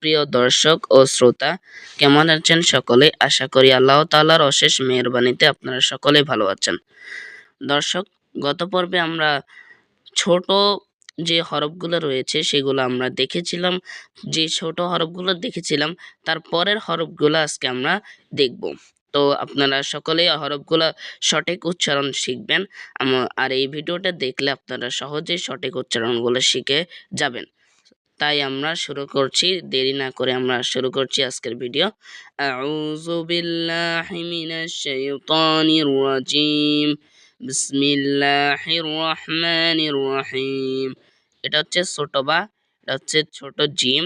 প্রিয় দর্শক ও শ্রোতা, কেমন আছেন সকলে? আশা করি আল্লাহ তাআলার অশেষ মেহেরবানিতে আপনারা সকলে ভালো আছেন। দর্শক, গত পর্বে আমরা ছোট যে হরফগুলো রয়েছে সেগুলো আমরা দেখেছিলাম। যে ছোট হরফগুলো দেখেছিলাম তার পরের হরফগুলো আজকে আমরা দেখব। তো আপনারা সকলে হরফগুলো সঠিক উচ্চারণ শিখবেন। আর এই ভিডিওটা দেখলে আপনারা সহজেই সঠিক উচ্চারণগুলো শিখে যাবেন। তাই আমরা শুরু করছি, দেরি না করে আমরা শুরু করছি আজকের ভিডিও। আউযু বিল্লাহি মিনাশ শাইতানির রাজিম। বিসমিল্লাহির রহমানির রহিম। এটা হচ্ছে ছোট বা, এটা হচ্ছে ছোট জিম,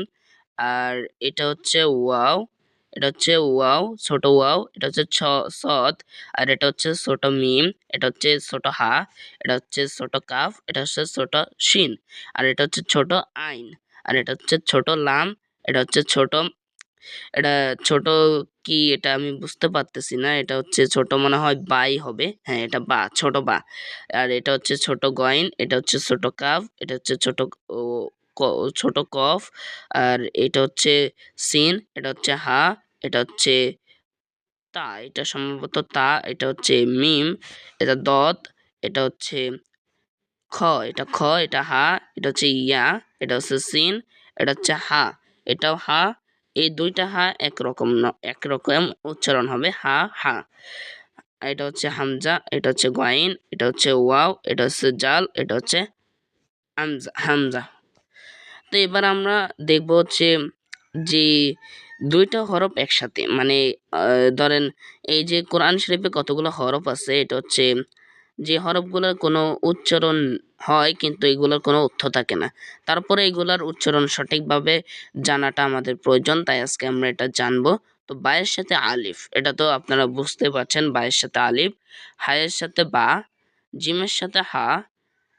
আর এটা হচ্ছে ওয়াও, এটা হচ্ছে ওয়াও, ছোট ওয়াও, এটা হচ্ছে সদ, আর এটা হচ্ছে ছোট মিম, এটা হচ্ছে ছোট হা, এটা হচ্ছে ছোট কাফ, এটা হচ্ছে ছোট শিন, আর এটা হচ্ছে ছোট আইন, আর এটা হচ্ছে ছোট লাম, এটা হচ্ছে ছোট, এটা ছোট কি এটা আমি বুঝতে পারতেছি না, এটা হচ্ছে ছোট মনে হয় বাই হবে, হ্যাঁ এটা বা, ছোট বা। আর এটা হচ্ছে ছোট গয়েন, এটা হচ্ছে ছোট কাফ, এটা হচ্ছে ছোট ছোট কফ, আর এটা হচ্ছে সিন, এটা হচ্ছে হা, এটা হচ্ছে তা, এটা সম্ভবত তা, এটা হচ্ছে মিম, এটা দত, এটা হচ্ছে খ, এটা খ, এটা হা, এটা হচ্ছে ইয়া, এটা হচ্ছে সিন, এটা হচ্ছে হা, এটাও হা। এই দুইটা হা একরকম একরকম উচ্চারণ হবে, হা হা। এটা হচ্ছে হামজা, এটা হচ্ছে গয়েন, এটা হচ্ছে ওয়াও, এটা হচ্ছে জাল, এটা হচ্ছে হামজা। তো এবার আমরা দেখব হচ্ছে যে দুইটা হরফ একসাথে, মানে ধরেন এই যে কোরআন শরীফে কতগুলো হরফ আছে, এটা হচ্ছে যে হরফগুলোর কোনো উচ্চারণ হয় কিন্তু এগুলোর কোনো অর্থ থাকে না, তারপরে এগুলার উচ্চারণ সঠিকভাবে জানাটা আমাদের প্রয়োজন, তাই আজকে আমরা এটা জানবো। তো বায়ের সাথে আলিফ, এটা তো আপনারা বুঝতে পারছেন, বায়ের সাথে আলিফ, হায়ের সাথে বা, জিমের সাথে হা,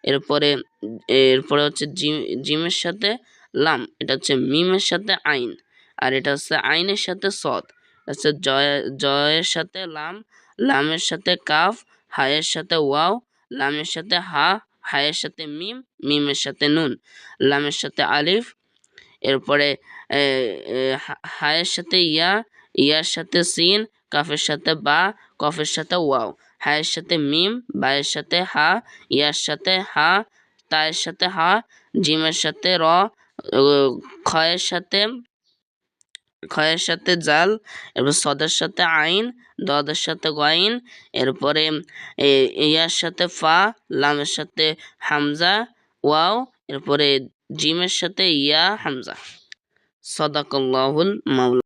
এরপরে এরপরে হচ্ছে জিমের সাথে লাম, এটা হচ্ছে মিমের সাথে আইন, আর এটা হচ্ছে আইনের সাথে সদ, হচ্ছে জয়ের সাথে লাম, লামের সাথে কাফ, হায়ের সাথে ওয়াও, লামের সাথে হা, হায়ের সাথে মিম, মিমের সাথে নুন, লামের সাথে আলিফ, এরপরে হায়ের সাথে ইয়া, ইয়ার সাথে সিন, কাফের সাথে বা, কফের সাথে ওয়াও, হায়ের সাথে মিম, বায়ের সাথে হা, ইয়ার সাথে হা, তায়ের সাথে হা, জিমের সাথে র, খয়ের সাথে জাল, এরপর সদের সাথে আইন, দদের সাথে গয়েন, এরপরে ইয়ার সাথে ফা, লামের সাথে হামজা ওয়াও, এরপরে জিমের সাথে ইয়া হামজা। সাদাকাল্লাহুল মাওলা।